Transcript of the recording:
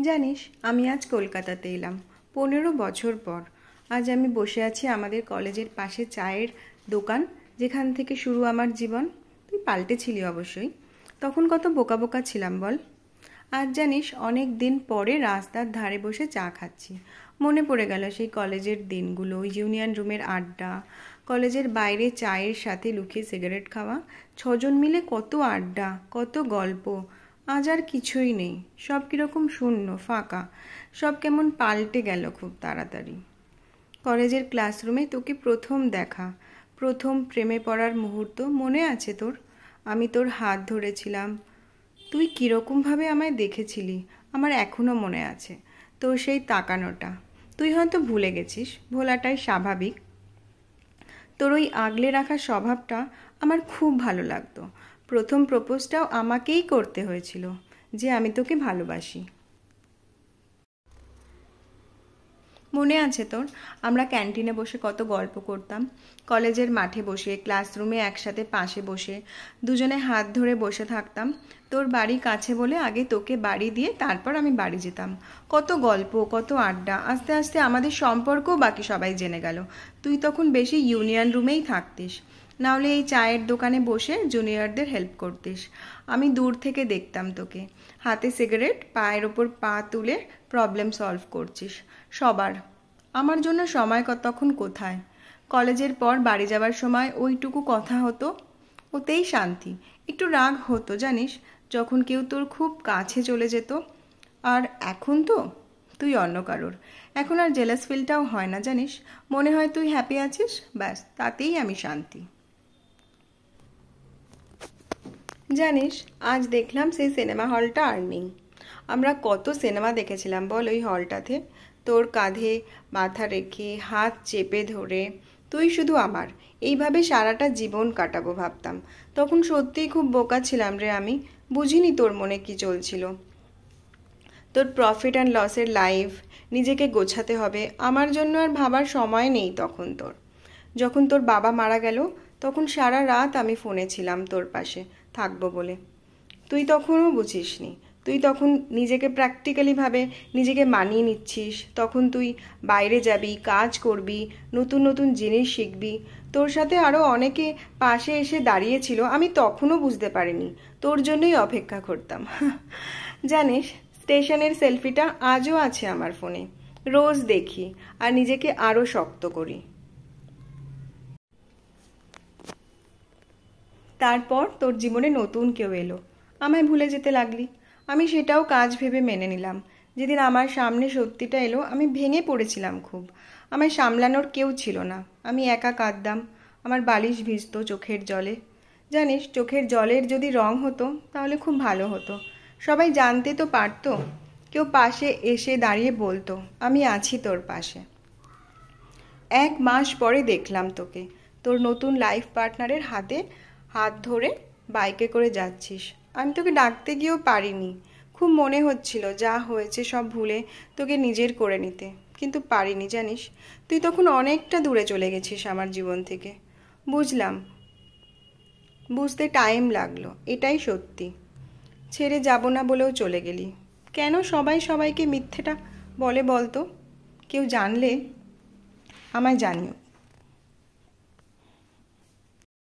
জানিস, আমি আজ কলকাতাতে এলাম 15 বছর পর। আজ আমি বসে আছি আমাদের কলেজের পাশে চায়ের দোকান, যেখান থেকে শুরু আমার জীবন। তুই পাল্টেছিলি অবশ্যই, তখন কত বোকা বোকা ছিলাম বল। আজ জানিস, অনেক দিন পরে রাস্তার ধারে বসে চা খাচ্ছি। মনে পড়ে গেল সেই কলেজের দিনগুলো, ইউনিয়ন রুমের আড্ডা, কলেজের বাইরে চায়ের সাথে লুকিয়ে সিগারেট খাওয়া, 6জন মিলে কত আড্ডা, কত গল্প। আজ আর কিছুই নেই, সব কীরকম শূন্য, ফাঁকা। সব কেমন পাল্টে গেল খুব তাড়াতাড়ি। কলেজের ক্লাসরুমে তোকে প্রথম দেখা, প্রথম প্রেমে পড়ার মুহূর্ত মনে আছে তোর? আমি তোর হাত ধরেছিলাম, তুই কীরকমভাবে আমায় দেখেছিলি আমার এখনও মনে আছে। তোর সেই তাকানোটা তুই হয়তো ভুলে গেছিস, ভোলাটাই স্বাভাবিক। তোর ওই আগলে রাখা স্বভাবটা আমার খুব ভালো লাগতো। প্রথম প্রপোজটাও আমাকেই করতে হয়েছিল, যে আমি তোকে ভালোবাসি। মনে আছে তোর? আমরা ক্যান্টিনে বসে কত গল্প করতাম, কলেজের মাঠে বসে, ক্লাসরুমে একসাথে পাশে বসে দুজনে হাত ধরে বসে থাকতাম। তোর বাড়ি কাছে বলে আগে তোকে বাড়ি দিয়ে তারপর আমি বাড়ি যেতাম। কত গল্প, কত আড্ডা। আস্তে আস্তে আমাদের সম্পর্কও বাকি সবাই জেনে গেল। তুই তখন বেশি ইউনিয়ন রুমেই থাকতিস, নাহলে এই চায়ের দোকানে বসে জুনিয়রদের হেল্প করতিস। আমি দূর থেকে দেখতাম তোকে, হাতে সিগারেট, পায়ের ওপর পা তুলে প্রবলেম সলভ করছিস সবার। আমার জন্য সময় তখন কোথায়? কলেজের পর বাড়ি যাবার সময় ওইটুকু কথা হতো, ওতেই শান্তি। একটু রাগ হতো জানিস, যখন কেউ তোর খুব কাছে চলে যেত। আর এখন তো তুই অন্য কারোর। এখন আর জেলাস ফিলটাও হয় না জানিস। মনে হয় তুই হ্যাপি আছিস, ব্যাস তাতেই আমি শান্তি। জানিস, আজ দেখলাম সেই সিনেমা হলটা আর নেই। আমরা কত সিনেমা দেখেছিলাম বল ওই হলটাতে। তোর কাঁধে মাথা রেখে, হাত চেপে ধরে, তুই শুধু আমার, এইভাবে সারাটা জীবন কাটাবো ভাবতাম। তখন সত্যিই খুব বোকা ছিলাম রে আমি, বুঝিনি তোর মনে কি চলছিল। তোর প্রফিট অ্যান্ড লসের লাইফ, নিজেকে গোছাতে হবে, আমার জন্য আর ভাবার সময় নেই তখন তোর। যখন তোর বাবা মারা গেল, তখন সারা রাত আমি ফোনে ছিলাম তোর পাশে থাকবো বলে। তুই তখনও বুঝিসনি। তুই তখন নিজেকে প্র্যাকটিক্যালিভাবে নিজেকে মানিয়ে নিচ্ছিস। তখন তুই বাইরে যাবি, কাজ করবি, নতুন নতুন জিনিস শিখবি। তোর সাথে আরও অনেকে পাশে এসে দাঁড়িয়েছিল, আমি তখনও বুঝতে পারিনি। তোর জন্যই অপেক্ষা করতাম। জানিস, স্টেশনের সেলফিটা আজও আছে আমার ফোনে, রোজ দেখি আর নিজেকে আরও শক্ত করি। তারপর তোর জীবনে নতুন কেউ এলো, আমায় ভুলে যেতে লাগলি। আমি সেটাও কাজ ভেবে মেনে নিলাম। যেদিন আমার সামনে সত্যিটা এলো, আমি ভেঙে পড়েছিলাম খুব। আমায় সামলানোর কেউ ছিল না, আমি একা কাঁদতাম। আমার বালিশ ভিজতো চোখের জলে। জানিস, চোখের জলের যদি রং হতো তাহলে খুব ভালো হতো, সবাই জানতে তো পারতো। কেউ পাশে এসে দাঁড়িয়ে বলতো, আমি আছি তোর পাশে। 1 মাস পরে দেখলাম তোকে, তোর নতুন লাইফ পার্টনারের হাতে হাত ধরে বাইকে করে যাচ্ছিস। আমি তোকে ডাকতে গিয়েও পারিনি। খুব মনে হচ্ছিল যা হয়েছে সব ভুলে তোকে নিজের করে নিতে, কিন্তু পারিনি জানিস। তুই তখন অনেকটা দূরে চলে গেছিস আমার জীবন থেকে। বুঝলাম, বুঝতে টাইম লাগলো, এটাই সত্যি। ছেড়ে যাব না বলেও চলে গেলি। কেন সবাই সবাইকে মিথ্যেটা বলে বলতো? কেউ জানলে আমায় জানিও।